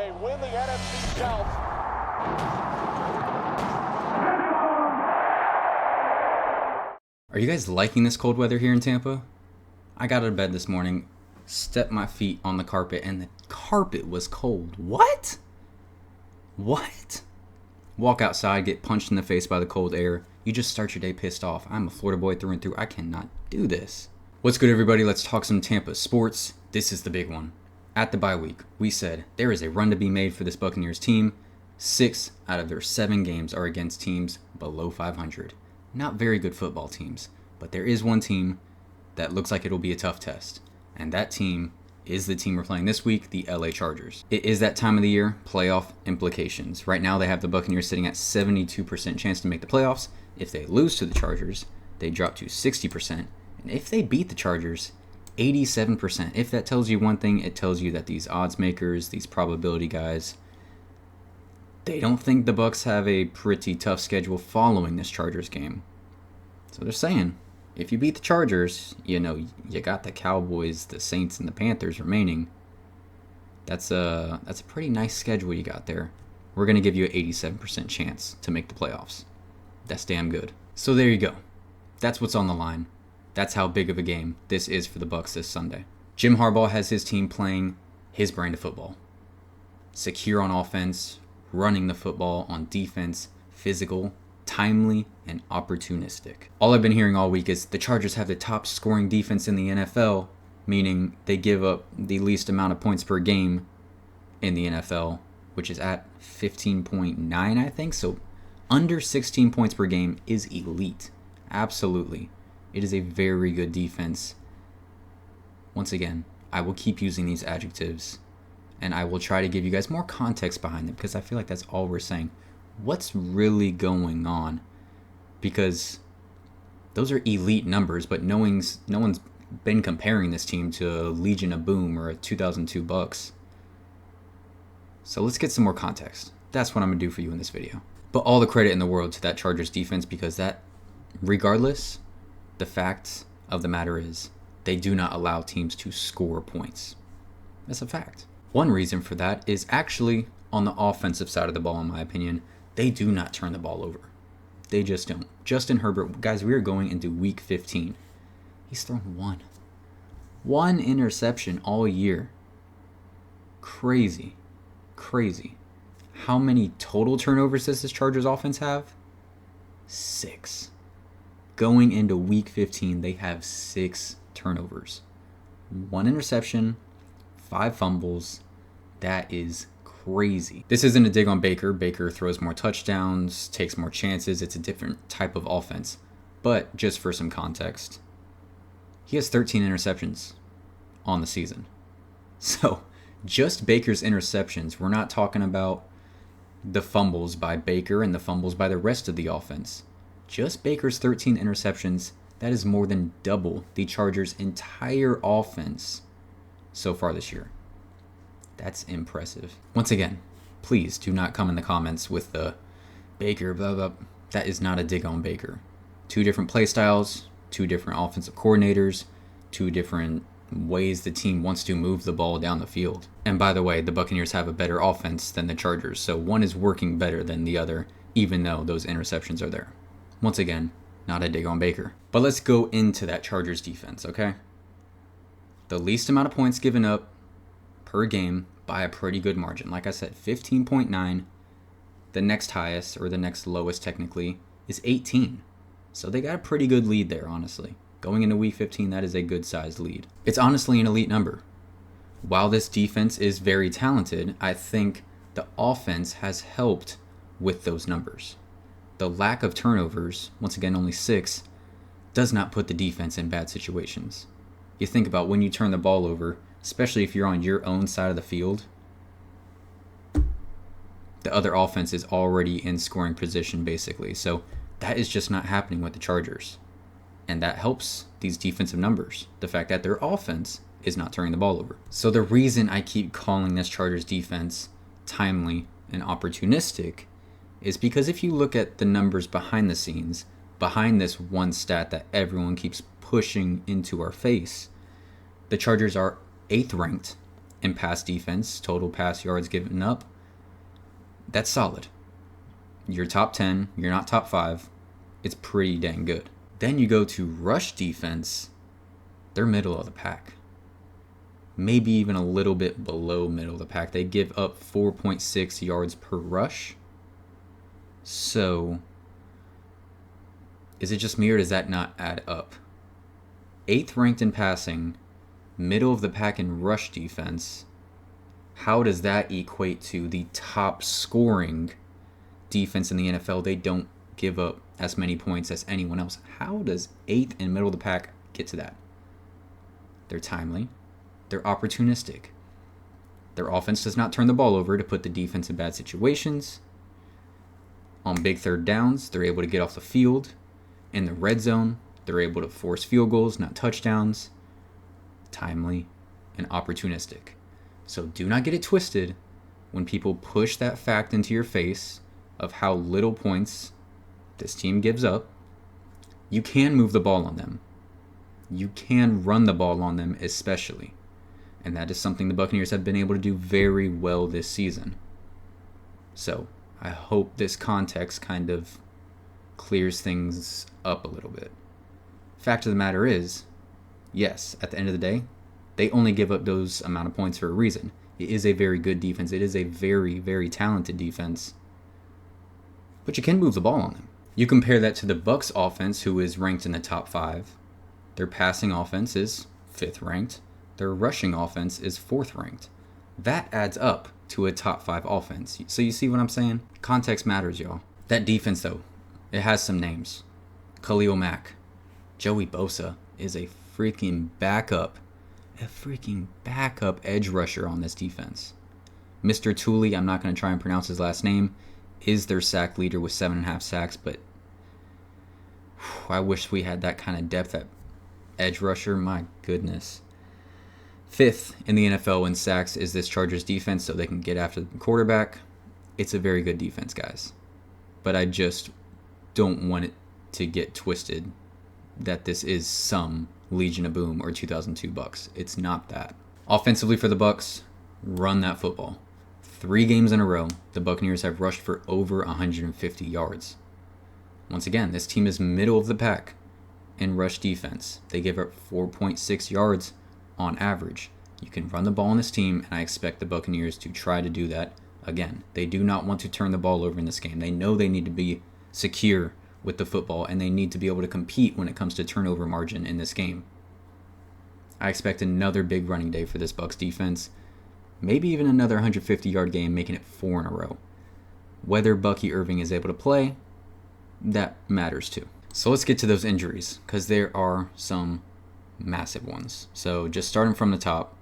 Bay win the NFC South. Are you guys liking this cold weather here in Tampa? I got out of bed this morning, stepped my feet on the carpet, and the carpet was cold. What? Walk outside, get punched in the face by the cold air. You just start your day pissed off. I'm a Florida boy through and through. I cannot do this. What's good, everybody? Let's talk some Tampa sports. This is the big one. At the bye week, we said there is a run to be made for this Buccaneers team. 6 out of their 7 games are against teams below 500. Not very good football teams, but there is one team that looks like it'll be a tough test. And that team is the team we're playing this week, the LA Chargers. It is that time of the year, playoff implications. Right now, they have the Buccaneers sitting at 72% chance to make the playoffs. If they lose to the Chargers, they drop to 60%. And if they beat the Chargers, 87%. If that tells you one thing, it tells you that these odds makers, these probability guys, they don't think the Bucs have a pretty tough schedule following this Chargers game. So they're saying, if you beat the Chargers, you got the Cowboys, the Saints, and the Panthers remaining. That's a pretty nice schedule you got there. We're going to give you an 87% chance to make the playoffs. That's damn good. So there you go. That's what's on the line. That's how big of a game this is for the Bucs this Sunday. Jim Harbaugh has his team playing his brand of football. Secure on offense, running the football on defense, physical, timely, and opportunistic. All I've been hearing all week is the Chargers have the top scoring defense in the NFL, meaning they give up the least amount of points per game in the NFL, which is at 15.9, I think. So under 16 points per game is elite. Absolutely. It is a very good defense. Once again, I will keep using these adjectives, and I will try to give you guys more context behind them, because I feel like that's all we're saying. What's really going on? Because those are elite numbers, but no one's been comparing this team to a Legion of Boom or a 2002 Bucs. So let's get some more context. That's what I'm going to do for you in this video. But all the credit in the world to that Chargers defense, because that, regardless, the fact of the matter is they do not allow teams to score points. That's a fact. One reason for that is actually on the offensive side of the ball, in my opinion. They do not turn the ball over. They just don't. Justin Herbert, guys, we are going into week 15. He's thrown one interception all year. Crazy. How many total turnovers does this Chargers offense have? 6. Going into week 15, they have 6 turnovers. 1 interception, 5 fumbles. That is crazy. This isn't a dig on Baker. Baker throws more touchdowns, takes more chances. It's a different type of offense. But just for some context, he has 13 interceptions on the season. So just Baker's interceptions. We're not talking about the fumbles by Baker and the fumbles by the rest of the offense. Just Baker's 13 interceptions, that is more than double the Chargers' entire offense so far this year. That's impressive. Once again, please do not come in the comments with the Baker, blah, blah. That is not a dig on Baker. 2 different play styles, 2 different offensive coordinators, 2 different ways the team wants to move the ball down the field. And by the way, the Buccaneers have a better offense than the Chargers, so one is working better than the other, even though those interceptions are there. Once again, not a dig on Baker. But let's go into that Chargers defense, okay? The least amount of points given up per game by a pretty good margin. Like I said, 15.9. The next highest, or the next lowest technically, is 18. So they got a pretty good lead there, honestly. Going into week 15, that is a good-sized lead. It's honestly an elite number. While this defense is very talented, I think the offense has helped with those numbers. The lack of turnovers, once again only 6, does not put the defense in bad situations. You think about when you turn the ball over, especially if you're on your own side of the field, the other offense is already in scoring position basically. So that is just not happening with the Chargers. And that helps these defensive numbers, the fact that their offense is not turning the ball over. So the reason I keep calling this Chargers defense timely and opportunistic is because if you look at the numbers behind the scenes, behind this one stat that everyone keeps pushing into our face, the Chargers are 8th ranked in pass defense, total pass yards given up. That's solid. You're top 10, you're not top 5. It's pretty dang good. Then you go to rush defense. They're middle of the pack. Maybe even a little bit below middle of the pack. They give up 4.6 yards per rush. So, is it just me or does that not add up? 8th ranked in passing, middle of the pack in rush defense. How does that equate to the top scoring defense in the NFL? They don't give up as many points as anyone else. How does 8th and middle of the pack get to that? They're timely. They're opportunistic. Their offense does not turn the ball over to put the defense in bad situations. On big third downs, they're able to get off the field. In the red zone, they're able to force field goals, not touchdowns. Timely and opportunistic. So do not get it twisted when people push that fact into your face of how little points this team gives up. You can move the ball on them. You can run the ball on them especially. And that is something the Buccaneers have been able to do very well this season. So I hope this context kind of clears things up a little bit. Fact of the matter is, yes, at the end of the day, they only give up those amount of points for a reason. It is a very good defense. It is a very, very talented defense. But you can move the ball on them. You compare that to the Bucs offense, who is ranked in the top 5. Their passing offense is 5th ranked. Their rushing offense is 4th ranked. That adds up to a top 5 offense. So you see what I'm saying? Context matters, y'all. That defense, though, it has some names. Khalil Mack. Joey Bosa is a freaking backup edge rusher on this defense. Mr. Tooley, I'm not going to try and pronounce his last name, is their sack leader with 7.5 sacks, but I wish we had that kind of depth at edge rusher. My goodness. 5th in the NFL in sacks is this Chargers defense, so they can get after the quarterback. It's a very good defense, guys. But I just don't want it to get twisted that this is some Legion of Boom or 2002 Bucs. It's not that. Offensively for the Bucs, run that football. 3 games in a row, the Buccaneers have rushed for over 150 yards. Once again, this team is middle of the pack in rush defense. They give up 4.6 yards on average. You can run the ball on this team, and I expect the Buccaneers to try to do that again. They do not want to turn the ball over in this game. They know they need to be secure with the football, and they need to be able to compete when it comes to turnover margin in this game. I expect another big running day for this Bucs defense. Maybe even another 150-yard game, making it 4 in a row. Whether Bucky Irving is able to play, that matters too. So let's get to those injuries, because there are some massive ones. So just starting from the top,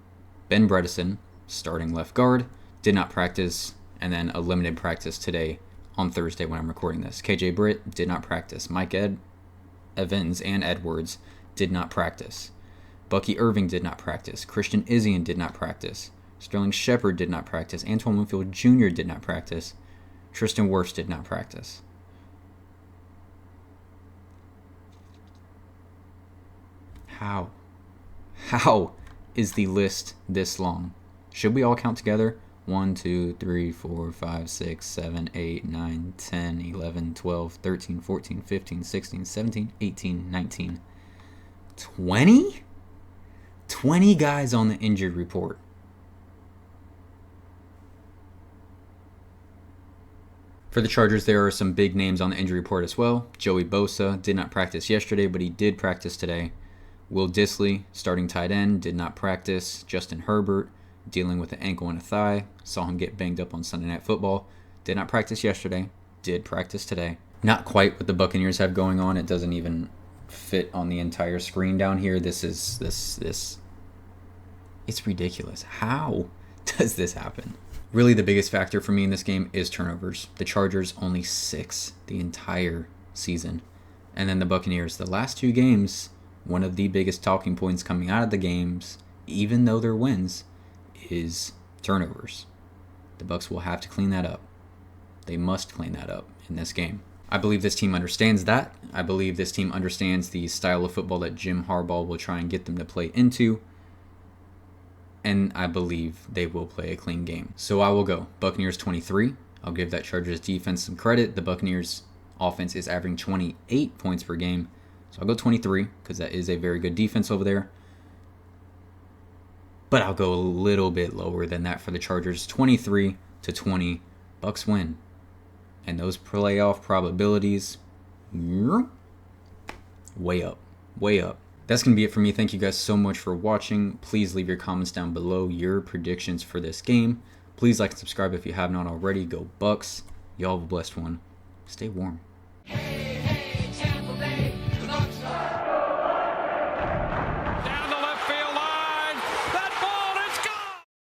Ben Bredesen, starting left guard, did not practice, and then a limited practice today on Thursday when I'm recording this. KJ Britt did not practice. Mike Evans and Edwards did not practice. Bucky Irving did not practice. Christian Izien did not practice. Sterling Shepard did not practice. Antoine Winfield Jr. did not practice. Tristan Wirfs did not practice. How is the list this long? Should we all count together? 1, 2, 3, 4, 5, 6, 7, 8, 9, 10, 11, 12, 13, 14, 15, 16, 17, 18, 19, 20? 20 guys on the injured report. For the Chargers, there are some big names on the injury report as well. Joey Bosa did not practice yesterday, but he did practice today. Will Dissly, starting tight end, did not practice. Justin Herbert, dealing with an ankle and a thigh. Saw him get banged up on Sunday Night Football. Did not practice yesterday. Did practice today. Not quite what the Buccaneers have going on. It doesn't even fit on the entire screen down here. This. It's ridiculous. How does this happen? Really, the biggest factor for me in this game is turnovers. The Chargers only 6 the entire season. And then the Buccaneers, the last 2 games, one of the biggest talking points coming out of the games, even though they're wins, is turnovers. The Bucs will have to clean that up. They must clean that up in this game. I believe this team understands that. I believe this team understands the style of football that Jim Harbaugh will try and get them to play into. and I believe they will play a clean game. So I will go Buccaneers 23. I'll give that Chargers defense some credit. The Buccaneers offense is averaging 28 points per game. So I'll go 23 because that is a very good defense over there. But I'll go a little bit lower than that for the Chargers. 23-20. Bucs win. And those playoff probabilities, way up. Way up. That's going to be it for me. Thank you guys so much for watching. Please leave your comments down below, your predictions for this game. Please like and subscribe if you have not already. Go Bucs. Y'all have a blessed one. Stay warm.